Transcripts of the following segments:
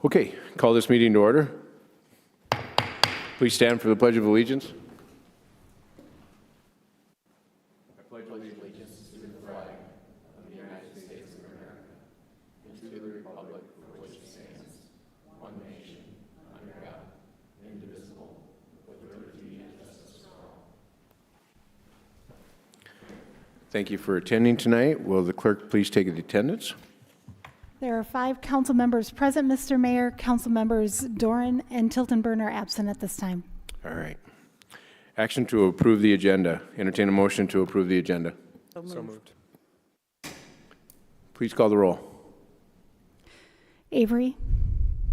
Okay, call this meeting to order. Please stand for the Pledge of Allegiance. Thank you for attending tonight. Will the clerk please take the attendance? There are 5 council members present, Mr. Mayor. Council members Doran and Tiltonburn are absent at this time. All right. Action to approve the agenda. Entertain a motion to approve the agenda. So moved. Please call the roll. Avery,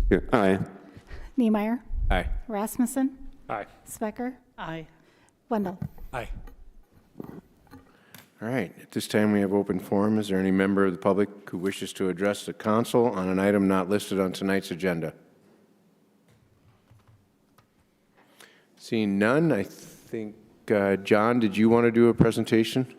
Here. Aye. Niemeyer, Aye. Rasmussen, Aye. Specker, Aye. Wendell. Aye. All right. At this time, we have open forum. Is there any member of the public who wishes to address the council on an item not listed on tonight's agenda? Seeing none, I think, John, did you want to do a presentation?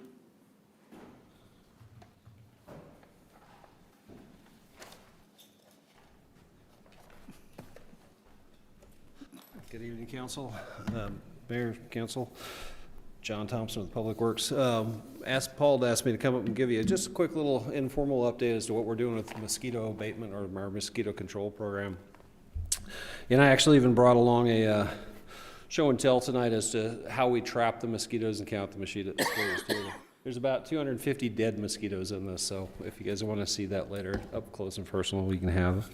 Good evening, Council, Mayor, Council. John Thompson with Public Works. Asked Paul to ask me to come up and give you just a quick little informal update as to what we're doing with mosquito abatement or our mosquito control program. And I actually even brought along a show and tell tonight as to how we trap the mosquitoes and count the mosquitoes too. There's about 250 dead mosquitoes in this, so if you guys want to see that later, up close and personal, we can have.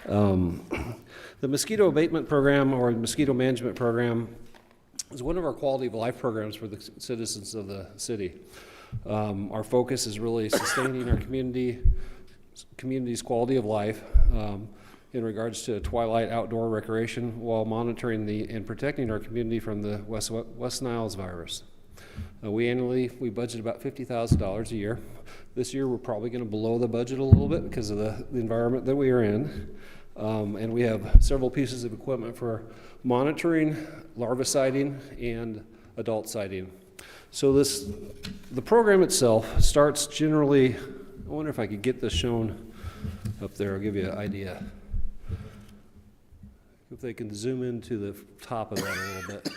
The mosquito abatement program or mosquito management program is one of our quality of life programs for the citizens of the city. Our focus is really sustaining our community's quality of life in regards to twilight outdoor recreation while monitoring and protecting our community from the West Niles virus. We budget about $50,000 a year. This year we're probably going to blow the budget a little bit because of the environment that we are in. And we have several pieces of equipment for monitoring, larviciding, and adult sighting. So the program itself starts generally, I wonder if I could get this shown up there, I'll give you an idea. If they can zoom into the top of that a little bit.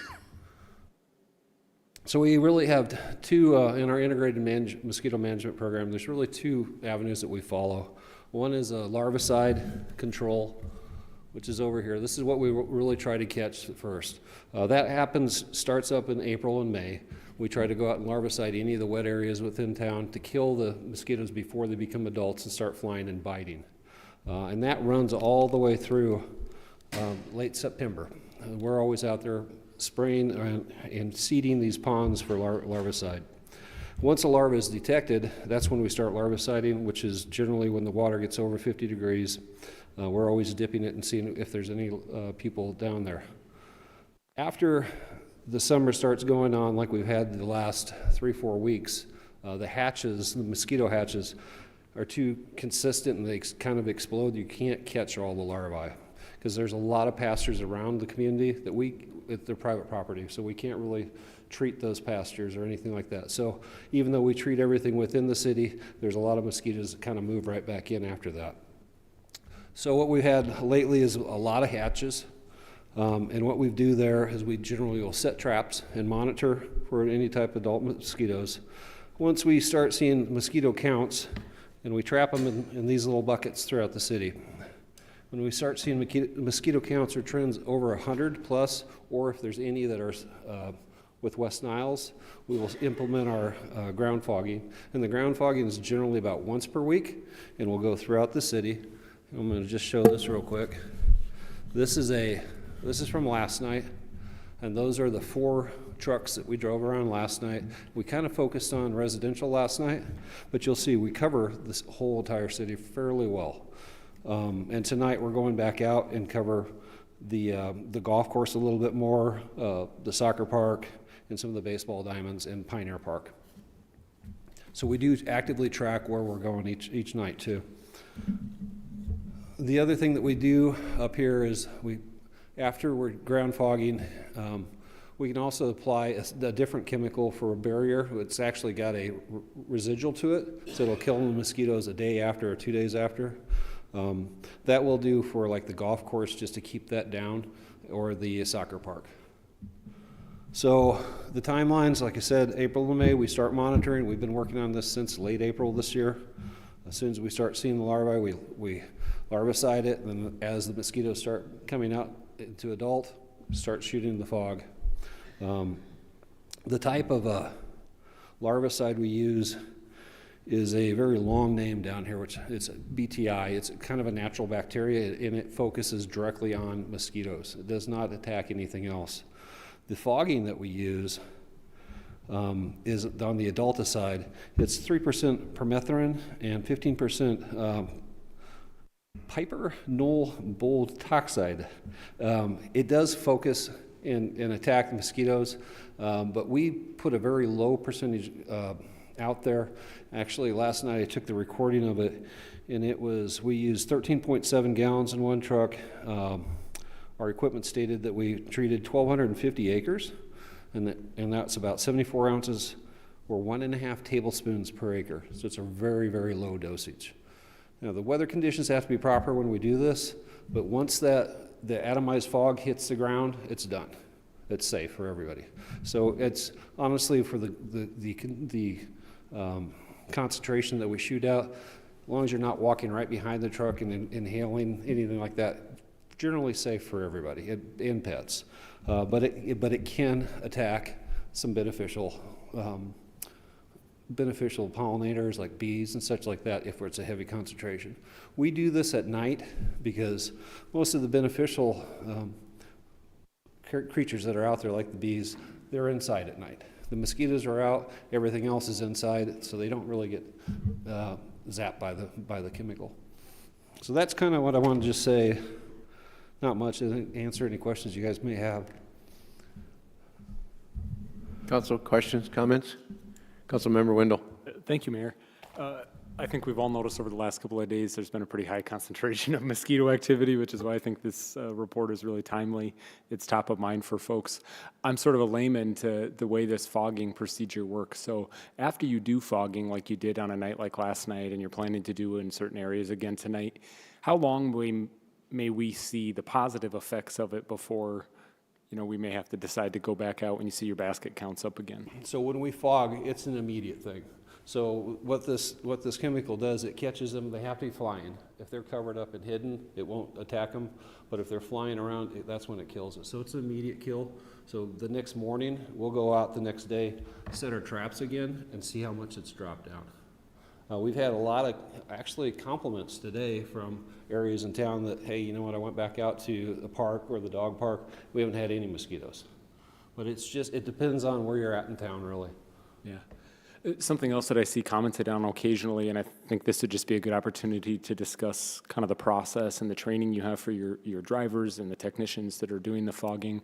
So we really have two, in our integrated mosquito management program, there's really 2 avenues that we follow. One is a larvicide control, which is over here. This is what we really try to catch first. That starts up in April and May. We try to go out and larvicide any of the wet areas within town to kill the mosquitoes before they become adults and start flying and biting. And that runs all the way through late September. We're always out there spraying and seeding these ponds for larvicide. Once a larva is detected, that's when we start larviciding, which is generally when the water gets over 50 degrees. We're always dipping it and seeing if there's any people down there. After the summer starts going on, like we've had the last 3-4 weeks, the mosquito hatches, are too consistent and they kind of explode. You can't catch all the larvae because there's a lot of pastures around the community that they're private property, so we can't really treat those pastures or anything like that. So even though we treat everything within the city, there's a lot of mosquitoes that kind of move right back in after that. So what we've had lately is a lot of hatches, and what we do there is we generally will set traps and monitor for any type of adult mosquitoes. Once we start seeing mosquito counts, and we trap them in these little buckets throughout the city. When we start seeing mosquito counts or trends over 100 plus, or if there's any that are with West Niles, we will implement our ground fogging. And the ground fogging is generally about once per week, and we'll go throughout the city. I'm going to just show this real quick. This is from last night, and those are the 4 trucks that we drove around last night. We kind of focused on residential last night, but you'll see we cover this whole entire city fairly well. And tonight we're going back out and cover the golf course a little bit more, the soccer park, and some of the baseball diamonds in Pioneer Park. So we do actively track where we're going each night too. The other thing that we do up here is after we're ground fogging, we can also apply a different chemical for a barrier. It's actually got a residual to it, so it'll kill the mosquitoes a day after or 2 days after. That will do for like the golf course just to keep that down, or the soccer park. So the timelines, like I said, April to May, we start monitoring. We've been working on this since late April this year. As soon as we start seeing the larvae, we larvicide it, and then as the mosquitoes start coming out into adult, start shooting the fog. The type of larvicide we use is a very long name down here, which it's BTI. It's kind of a natural bacteria, and it focuses directly on mosquitoes. It does not attack anything else. The fogging that we use is on the adulticide. It's 3% permethrin and 15% Piper Knoll bull toxide. It does focus and attack mosquitoes, but we put a very low percentage out there. Actually, last night I took the recording of it, and we used 13.7 gallons in one truck. Our equipment stated that we treated 1,250 acres, and that's about 74 ounces or 1.5 tablespoons per acre. So it's a very, very low dosage. Now, the weather conditions have to be proper when we do this, but once the atomized fog hits the ground, it's done. It's safe for everybody. So it's honestly for the concentration that we shoot out, as long as you're not walking right behind the truck and inhaling anything like that, generally safe for everybody and pets. But it can attack some beneficial pollinators like bees and such like that if it's a heavy concentration. We do this at night because most of the beneficial creatures that are out there, like the bees, they're inside at night. The mosquitoes are out, everything else is inside, so they don't really get zapped by the chemical. So that's kind of what I wanted to just say. Not much to answer any questions you guys may have. Council, questions, comments? Councilmember Wendell. Thank you, Mayor. I think we've all noticed over the last couple of days there's been a pretty high concentration of mosquito activity, which is why I think this report is really timely. It's top of mind for folks. I'm sort of a layman to the way this fogging procedure works. So after you do fogging like you did on a night like last night, and you're planning to do in certain areas again tonight, how long may we see the positive effects of it before we may have to decide to go back out when you see your basket counts up again? So when we fog, it's an immediate thing. So what this chemical does, it catches them. They have to be flying. If they're covered up and hidden, it won't attack them. But if they're flying around, that's when it kills it. So it's an immediate kill. So the next morning, we'll go out the next day, set our traps again, and see how much it's dropped down. We've had a lot of actually compliments today from areas in town that, hey, you know what, I went back out to the park or the dog park. We haven't had any mosquitoes. But it depends on where you're at in town, really. Yeah. Something else that I see commented on occasionally, and I think this would just be a good opportunity to discuss kind of the process and the training you have for your drivers and the technicians that are doing the fogging.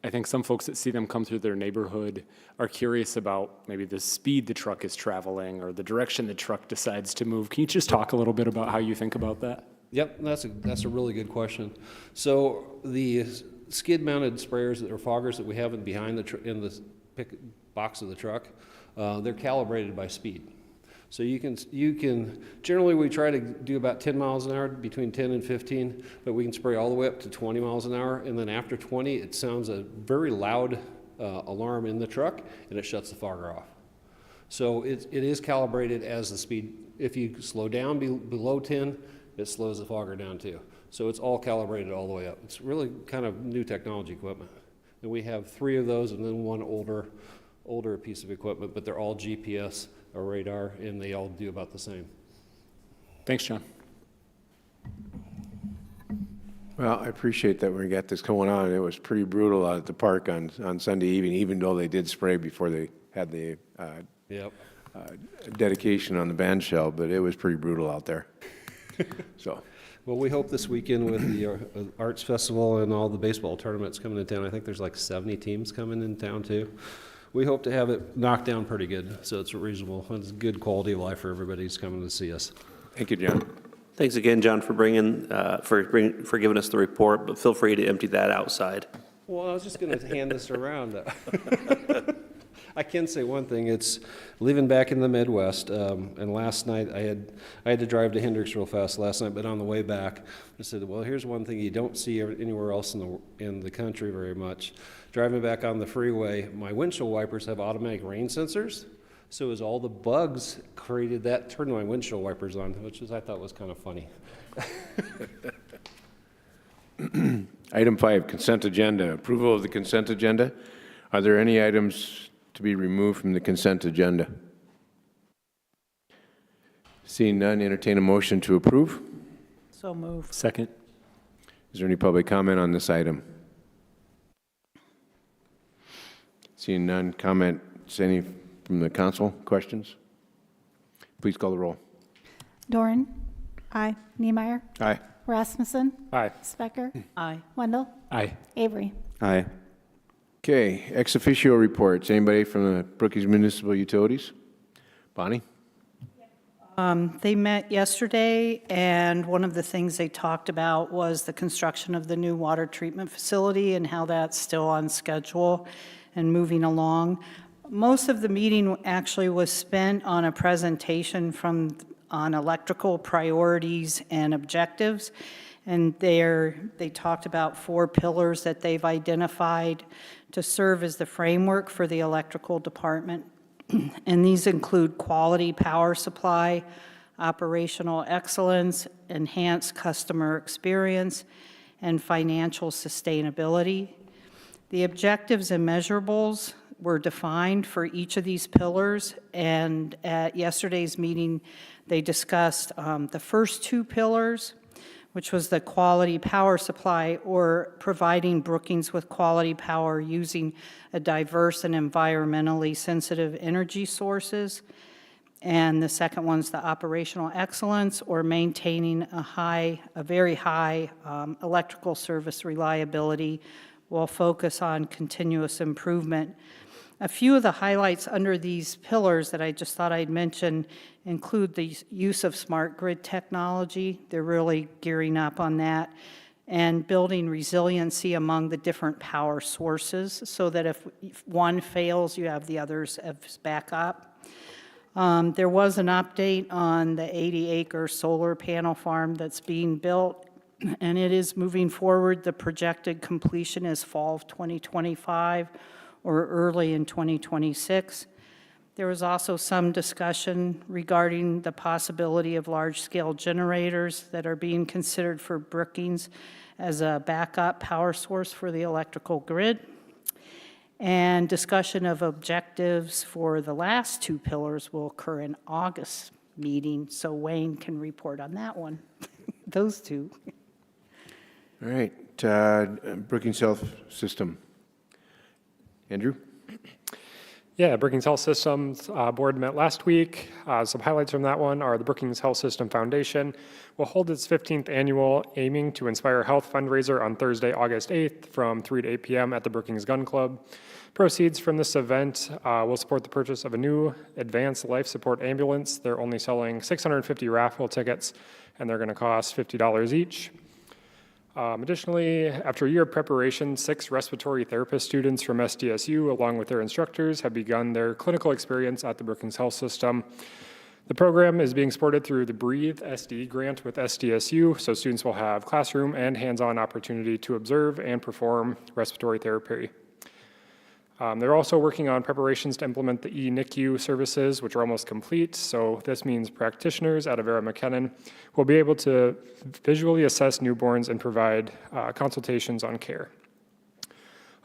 I think some folks that see them come through their neighborhood are curious about maybe the speed the truck is traveling or the direction the truck decides to move. Can you just talk a little bit about how you think about that? Yep, that's a really good question. So the skid-mounted sprayers or foggers that we have in the box of the truck, they're calibrated by speed. So you can generally we try to do about 10 miles an hour, between 10 and 15, but we can spray all the way up to 20 miles an hour, and then after 20, it sounds a very loud alarm in the truck, and it shuts the fogger off. So it is calibrated as the speed. If you slow down below 10, it slows the fogger down too. So it's all calibrated all the way up. It's really kind of new technology equipment. And we have 3 of those and then one older piece of equipment, but they're all GPS or radar, and they all do about the same. Thanks, John. Well, I appreciate that we got this going on. It was pretty brutal out at the park on Sunday evening, even though they did spray before they had the dedication on the band shell, but it was pretty brutal out there. So, well, we hope this weekend with the Arts Festival and all the baseball tournaments coming to town, I think there's like 70 teams coming in town too. We hope to have it knocked down pretty good, so it's reasonable. It's good quality of life for everybody who's coming to see us. thank you, John. Thanks again, John, for for giving us the report, but feel free to empty that outside. Well, I was just going to hand this around. I can say one thing, it's living back in the Midwest, and last night I had to drive to Hendricks real fast last night, but on the way back, I said, well, here's one thing you don't see anywhere else in the country very much. Driving back on the freeway, my windshield wipers have automatic rain sensors, so as all the bugs created that, turned my windshield wipers on, I thought was kind of funny. Item 5, consent agenda. Approval of the consent agenda. Are there any items to be removed from the consent agenda? Seeing none, entertain a motion to approve. So moved. Second. Is there any public comment on this item? Seeing none, comments any from the council? Questions? Please call the roll. Doran. Aye. Niemeyer. Aye. Rasmussen. Aye. Specker. Aye. Wendell. Aye. Avery. Aye. Okay, ex officio reports. Anybody from the Brookings Municipal Utilities? Bonnie? They met yesterday, and one of the things they talked about was the construction of the new water treatment facility and how that's still on schedule and moving along. Most of the meeting actually was spent on a presentation on electrical priorities and objectives. And they talked about 4 pillars that they've identified to serve as the framework for the electrical department. And these include quality power supply, operational excellence, enhanced customer experience, and financial sustainability. The objectives and measurables were defined for each of these pillars, and at yesterday's meeting, they discussed the first 2 pillars, which was the quality power supply, or providing Brookings with quality power using a diverse and environmentally sensitive energy sources. And the second one's the operational excellence, or maintaining a very high electrical service reliability while focus on continuous improvement. A few of the highlights under these pillars that I just thought I'd mention include the use of smart grid technology. They're really gearing up on that, and building resiliency among the different power sources so that if one fails, you have the others as backup. There was an update on the 80-acre solar panel farm that's being built, and it is moving forward. The projected completion is fall of 2025 or early in 2026. There was also some discussion regarding the possibility of large-scale generators that are being considered for Brookings as a backup power source for the electrical grid. And discussion of objectives for the last 2 pillars will occur in August meeting, so Wayne can report on that one, those 2. All right, Brookings Health System. Andrew? Yeah, Brookings Health Systems Board met last week. Some highlights from that one are the Brookings Health System Foundation will hold its 15th annual Aiming to Inspire Health fundraiser on Thursday, August 8th from 3 to 8 p.m. at the Brookings Gun Club. Proceeds from this event will support the purchase of a new advanced life support ambulance. They're only selling 650 raffle tickets, and they're going to cost $50 each. Additionally, after a year of preparation, 6 respiratory therapist students from SDSU, along with their instructors, have begun their clinical experience at the Brookings Health System. The program is being supported through the Breathe SD grant with SDSU, so students will have classroom and hands-on opportunity to observe and perform respiratory therapy. They're also working on preparations to implement the eNICU services, which are almost complete. So this means practitioners at Avera McKinnon will be able to visually assess newborns and provide consultations on care.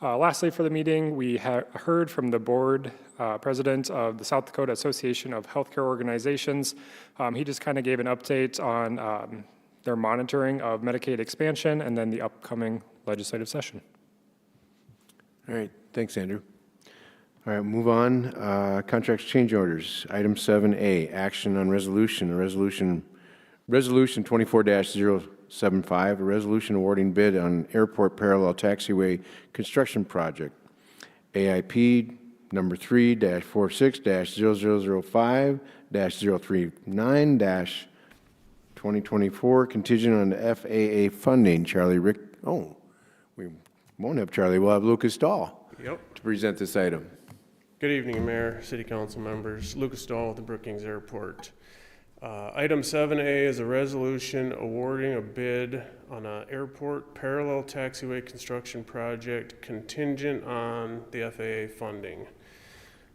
Lastly, for the meeting, we heard from the board president of the South Dakota Association of Healthcare Organizations. He just kind of gave an update on their monitoring of Medicaid expansion and then the upcoming legislative session. All right, thanks, Andrew. All right, move on. Contracts change orders. Item 7A, action on resolution 24-075, a resolution awarding bid on airport parallel taxiway construction project. AIP number 3-46-005-039-2024, contingent on the FAA funding. We won't have Charlie, we'll have Lucas Dahl to present this item. Good evening, Mayor, City Council members. Lucas Dahl with the Brookings Airport. Item 7A is a resolution awarding a bid on an airport parallel taxiway construction project contingent on the FAA funding.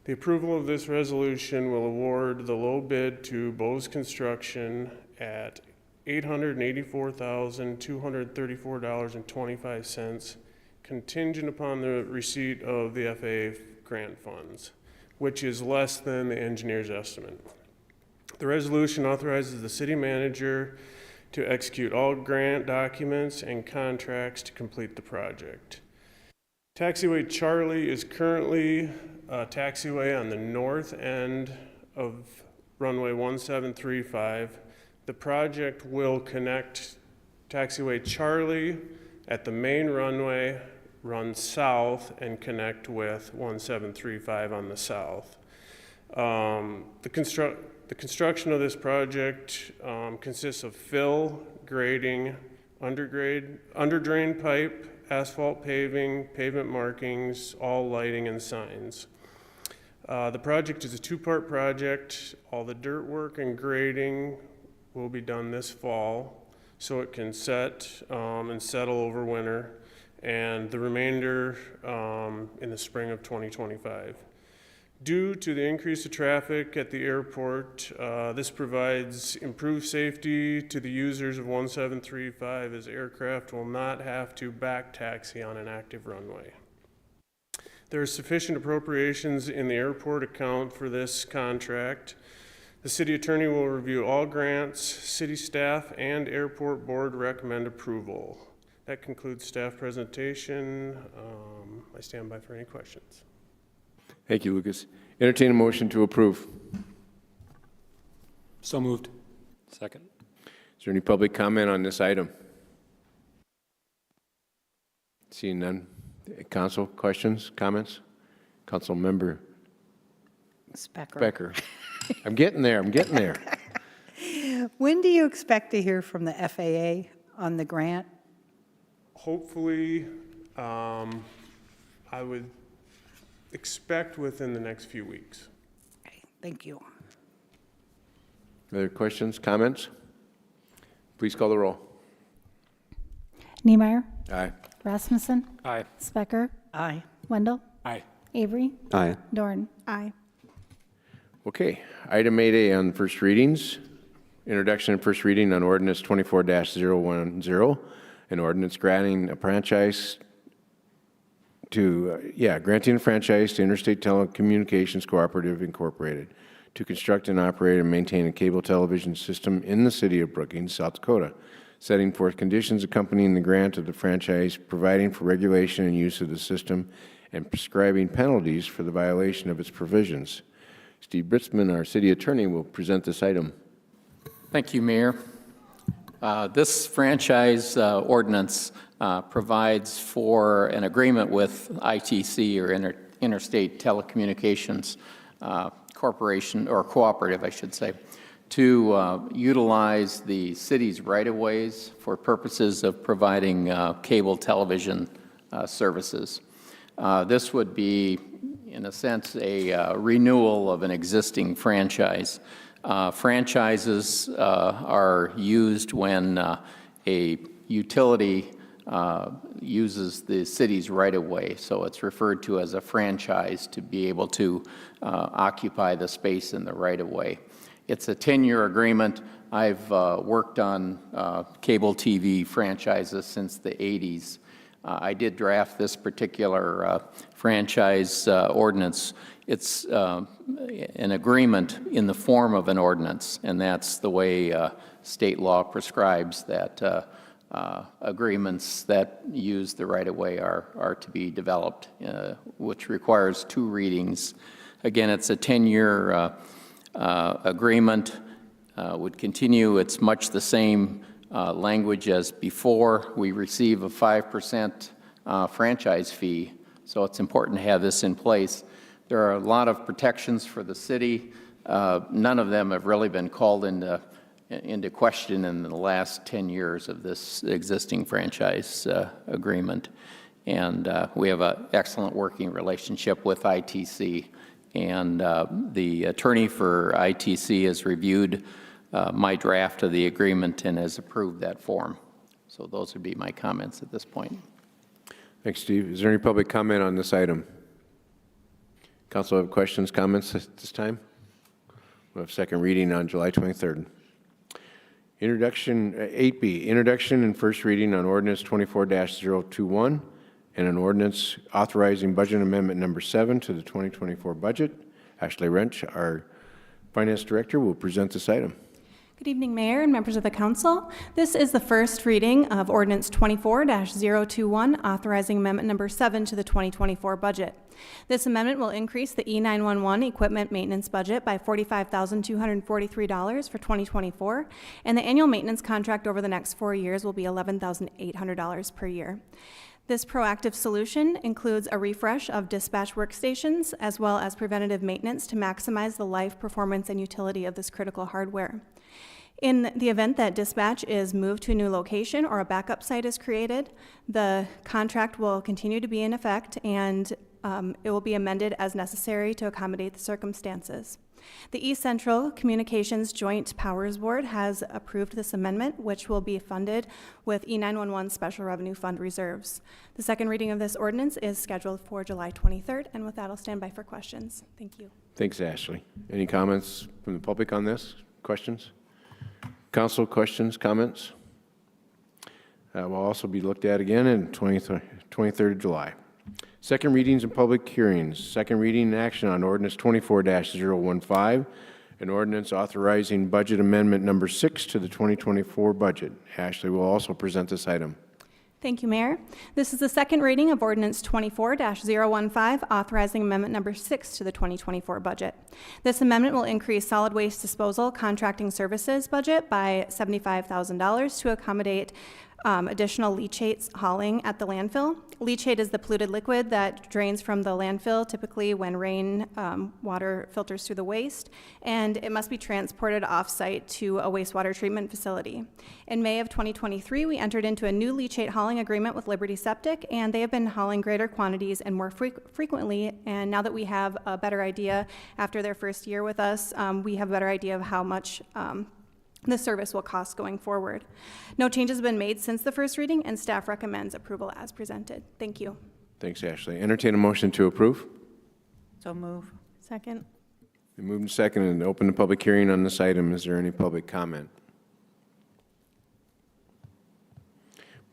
The approval of this resolution will award the low bid to Bose Construction at $884,234.25, contingent upon the receipt of the FAA grant funds, which is less than the engineer's estimate. The resolution authorizes the city manager to execute all grant documents and contracts to complete the project. Taxiway Charlie is currently a taxiway on the north end of runway 1735. The project will connect taxiway Charlie at the main runway, run south, and connect with 1735 on the south. The construction of this project consists of fill, grading, underdrain pipe, asphalt paving, pavement markings, all lighting and signs. The project is a two-part project. All the dirt work and grading will be done this fall so it can set and settle over winter, and the remainder in the spring of 2025. Due to the increase of traffic at the airport, this provides improved safety to the users of 1735 as aircraft will not have to back taxi on an active runway. There is sufficient appropriations in the airport account for this contract. The city attorney will review all grants. City staff and airport board recommend approval. That concludes staff presentation. I stand by for any questions. Thank you, Lucas. Entertain a motion to approve. So moved. Second. Is there any public comment on this item? Seeing none. Council, questions, comments? Council member Specker. Becker. I'm getting there. When do you expect to hear from the FAA on the grant? Hopefully, I would expect within the next few weeks. Okay, thank you. Other questions, comments? Please call the roll. Niemeyer, Aye. Rasmussen, Aye. Specker, Aye. Wendell, Aye. Avery, Aye. Dorn. Aye. Okay, item 8A on first readings. Introduction and first reading on ordinance 24-010, an ordinance granting a franchise to, granting a franchise to Interstate Telecommunications Cooperative Incorporated to construct and operate and maintain a cable television system in the city of Brookings, South Dakota, setting forth conditions accompanying the grant of the franchise, providing for regulation and use of the system, and prescribing penalties for the violation of its provisions. Steve Britzman, our city attorney, will present this item. Thank you, Mayor. This franchise ordinance provides for an agreement with ITC, or Interstate Telecommunications Corporation, or Cooperative, I should say, to utilize the city's right-of-ways for purposes of providing cable television services. This would be, in a sense, a renewal of an existing franchise. Franchises are used when a utility uses the city's right-of-way, so it's referred to as a franchise to be able to occupy the space in the right-of-way. It's a 10-year agreement. I've worked on cable TV franchises since the 80s. I did draft this particular franchise ordinance. It's an agreement in the form of an ordinance, and that's the way state law prescribes that agreements that use the right-of-way are to be developed, which requires 2 readings. Again, it's a 10-year agreement, would continue. It's much the same language as before. We receive a 5% franchise fee, so it's important to have this in place. There are a lot of protections for the city. None of them have really been called into question in the last 10 years of this existing franchise agreement. And we have an excellent working relationship with ITC And the attorney for ITC has reviewed my draft of the agreement and has approved that form. So those would be my comments at this point. Thanks, Steve. Is there any public comment on this item? Council have questions, comments at this time? We have second reading on July 23rd. Introduction, 8B, introduction and first reading on ordinance 24-021 and an ordinance authorizing budget amendment number 7 to the 2024 budget. Ashley Wrench, our finance director, will present this item. Good evening, Mayor and members of the council. This is the first reading of ordinance 24-021, authorizing amendment number 7 to the 2024 budget. This amendment will increase the E911 equipment maintenance budget by $45,243 for 2024, and the annual maintenance contract over the next 4 years will be $11,800 per year. This proactive solution includes a refresh of dispatch workstations as well as preventative maintenance to maximize the life, performance, and utility of this critical hardware. In the event that dispatch is moved to a new location or a backup site is created, the contract will continue to be in effect and it will be amended as necessary to accommodate the circumstances. The East Central Communications Joint Powers Board has approved this amendment, which will be funded with E911 Special Revenue Fund reserves. The second reading of this ordinance is scheduled for July 23rd, and with that, I'll stand by for questions. Thank you. Thanks, Ashley. Any comments from the public on this? Questions? Council, questions, comments? Will also be looked at again on 23rd of July. Second readings and public hearings. Second reading and action on ordinance 24-015, an ordinance authorizing budget amendment number 6 to the 2024 budget. Ashley will also present this item. Thank you, Mayor. This is the second reading of ordinance 24-015, authorizing amendment number 6 to the 2024 budget. This amendment will increase solid waste disposal contracting services budget by $75,000 to accommodate additional leachate hauling at the landfill. Leachate is the polluted liquid that drains from the landfill, typically when rain water filters through the waste, and it must be transported off-site to a wastewater treatment facility. In May of 2023, we entered into a new leachate hauling agreement with Liberty Septic, and they have been hauling greater quantities and more frequently, and now that we have a better idea after their first year with us, we have a better idea of how much the service will cost going forward. No changes have been made since the first reading, and staff recommends approval as presented. Thank you. Thanks, Ashley. Entertain a motion to approve. So move. Second. Been moved and seconded and open the public hearing on this item. Is there any public comment?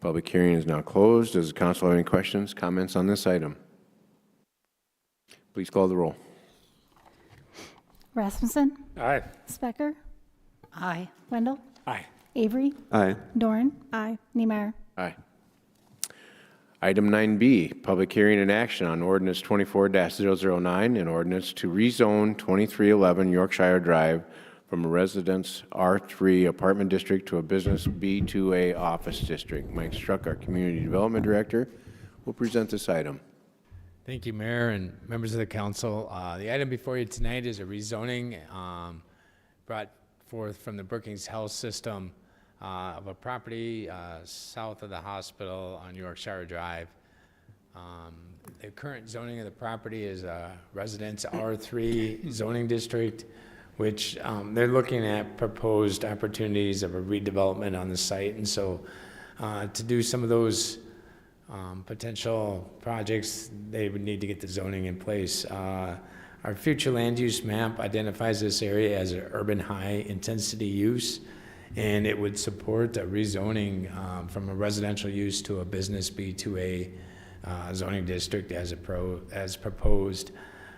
Public hearing is now closed. Does the council have any questions, comments on this item? Please call the roll. Rasmussen? Aye. Specker? Aye. Wendell? Aye. Avery? Aye. Doran? Aye. Niemeyer? Aye. Item 9B, public hearing and action on ordinance 24-009, an ordinance to rezone 2311 Yorkshire Drive from a residence R3 apartment district to a business B2A office district. Mike Struck, our community development director, will present this item. Thank you, Mayor and members of the council. The item before you tonight is a rezoning brought forth from the Brookings Health System of a property south of the hospital on Yorkshire Drive. The current zoning of the property is a residence R3 zoning district, which they're looking at proposed opportunities of a redevelopment on the site. And so to do some of those potential projects, they would need to get the zoning in place. Our future land use map identifies this area as an urban high intensity use, and it would support a rezoning from a residential use to a business B2A zoning district as proposed.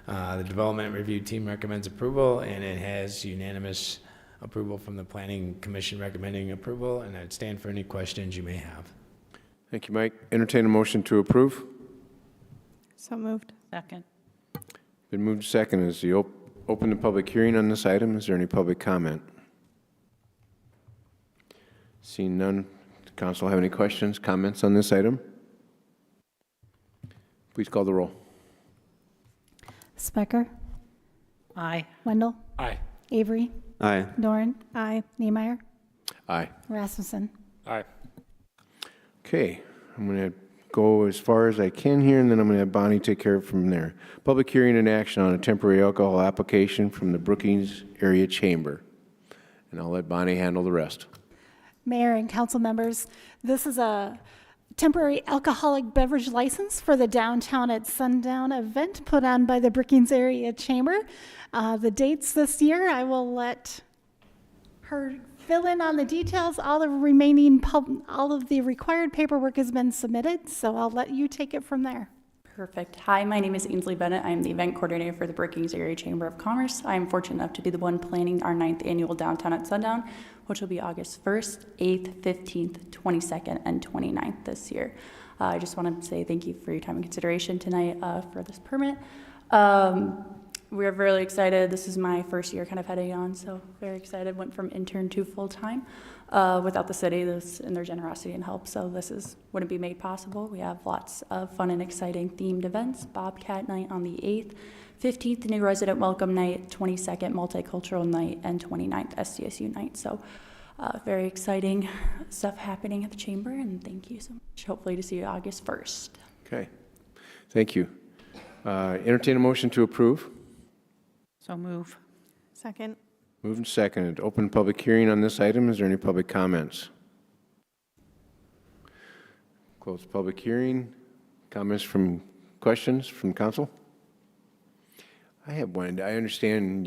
The development review team recommends approval, and it has unanimous approval from the Planning Commission recommending approval, and I'd stand for any questions you may have. Thank you, Mike. Entertain a motion to approve. So moved. Second. Been moved to second. As you open the public hearing on this item, is there any public comment? Seeing none, does the council have any questions, comments on this item? Please call the roll. Specker? Aye. Wendell? Aye. Avery? Aye. Doran? Aye. Niemeyer? Aye. Rasmussen? Aye. Okay, I'm going to go as far as I can here, and then I'm going to have Bonnie take care of it from there. Public hearing and action on a temporary alcohol application from the Brookings Area Chamber. And I'll let Bonnie handle the rest. Mayor and council members, this is a temporary alcoholic beverage license for the Downtown at Sundown event put on by the Brookings Area Chamber. The dates this year, I will let her fill in on the details. All the remaining, all of the required paperwork has been submitted, so I'll let you take it from there. Perfect. Hi, my name is Ainsley Bennett. I'm the event coordinator for the Brookings Area Chamber of Commerce. I am fortunate enough to be the one planning our 9th annual Downtown at Sundown, which will be August 1st, 8th, 15th, 22nd, and 29th this year. I just want to say thank you for your time and consideration tonight for this permit. We're really excited. This is my first year kind of heading on, so very excited. Went from intern to full-time without the city and their generosity and help, so this wouldn't be made possible. We have lots of fun and exciting themed events. Bobcat Night on the 8th, 15th, New Resident Welcome Night, 22nd, Multicultural Night, and 29th, SDSU Night. So very exciting stuff happening at the Chamber, and thank you so much. Hopefully to see you August 1st. Okay. Thank you. Entertain a motion to approve. So move. Second. Moved and seconded. Open public hearing on this item. Is there any public comments? Close the public hearing. Comments questions from council? I have one. I understand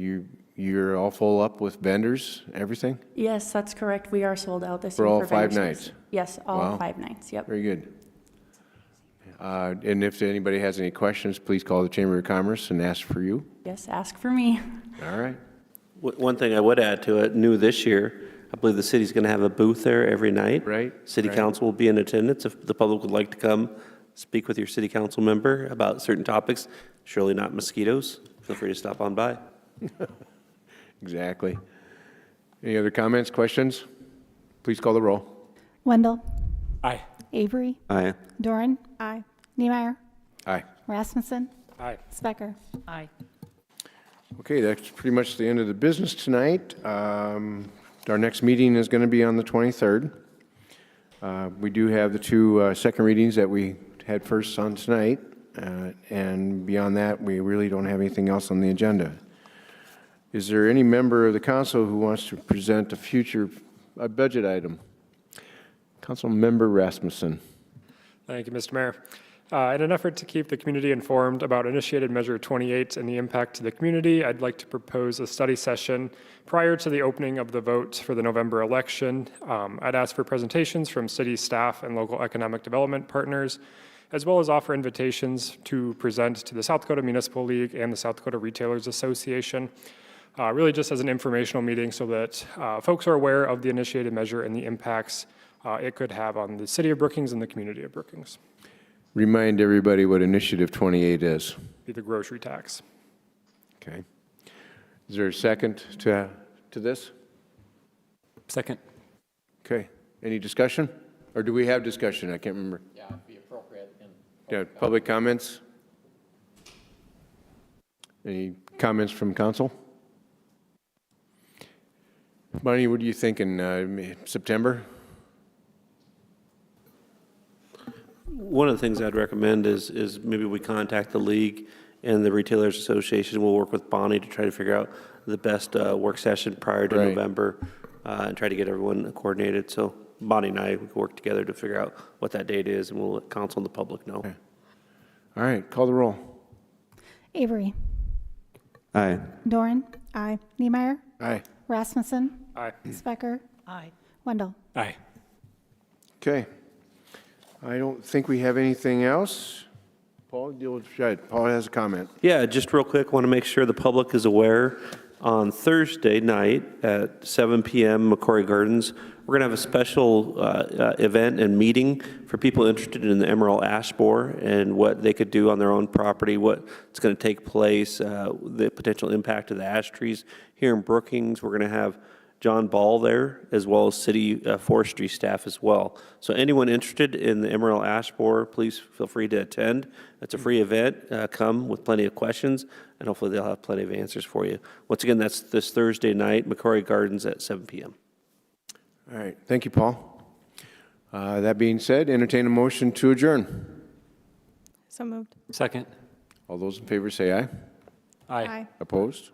you're all full up with vendors, everything? Yes, that's correct. We are sold out this For year. all for 5 vendor nights? service. Yes, all Wow. 5 nights. Yep. Very good. And if anybody has any questions, please call the Chamber of Commerce and ask for you. Yes, ask for me. All right. One thing I would add to it, new this year, I believe the city's going to have a booth there every night. Right. City right. council will be in attendance. If the public would like to come speak with your city council member about certain topics, surely not mosquitoes, feel free to stop on by. Exactly. Any other comments, questions? Please call the roll. Wendell. Aye. Avery. Aye. Doran. Aye. Niemeyer. Aye. Rasmussen. Aye. Specker. Aye. Okay, that's pretty much the end of the business tonight. Our next meeting is going to be on the 23rd. We do have the 2 second readings that we had first on tonight, and beyond that, we really don't have anything else on the agenda. Is there any member of the council who wants to present a future budget item? Council Member Rasmussen. Thank you, Mr. Mayor. In an effort to keep the community informed about Initiated Measure 28 and the impact to the community, I'd like to propose a study session prior to the opening of the vote for the November election. I'd ask for presentations from city staff and local economic development partners, as well as offer invitations to present to the South Dakota Municipal League and the South Dakota Retailers Association, really just as an informational meeting so that folks are aware of the initiated measure and the impacts it could have on the city of Brookings and the community of Brookings. Remind everybody what Initiative 28 is. Be the grocery tax. Okay. Is there a second to this? Second. Okay. Any discussion? Or do we have discussion? I can't remember. Yeah, it'd be appropriate. Yeah, public comments? Any comments from council? Bonnie, what do you think in September? One of the things I'd recommend is maybe we contact the league and the Retailers Association. We'll work with Bonnie to try to figure out the best work session prior to Right. November and try to get everyone coordinated. So Bonnie and I, we can work together to figure out what that date is, and we'll let council and the public know. Okay. All right, call the roll. Avery. Aye. Doran. Aye. Niemeyer. Aye. Rasmussen. Aye. Specker. Aye. Wendell. Aye. Okay. I don't think we have anything else. Paul, Paul has a comment. Yeah, just real quick, want to make sure the public is aware. On Thursday night at 7 p.m. McCrory Gardens, we're going to have a special event and meeting for people interested in the emerald ash borer and what they could do on their own property, what's going to take place, the potential impact of the ash trees. Here in Brookings, we're going to have John Ball there, as well as city forestry staff as well. So anyone interested in the emerald ash borer, please feel free to attend. It's a free event. Come with plenty of questions, and hopefully they'll have plenty of answers for you. Once again, that's this Thursday night, McCrory Gardens at 7 p.m. All right, thank you, Paul. That being said, entertain a motion to adjourn. So moved. Second. All those in favor say aye. Aye. Opposed?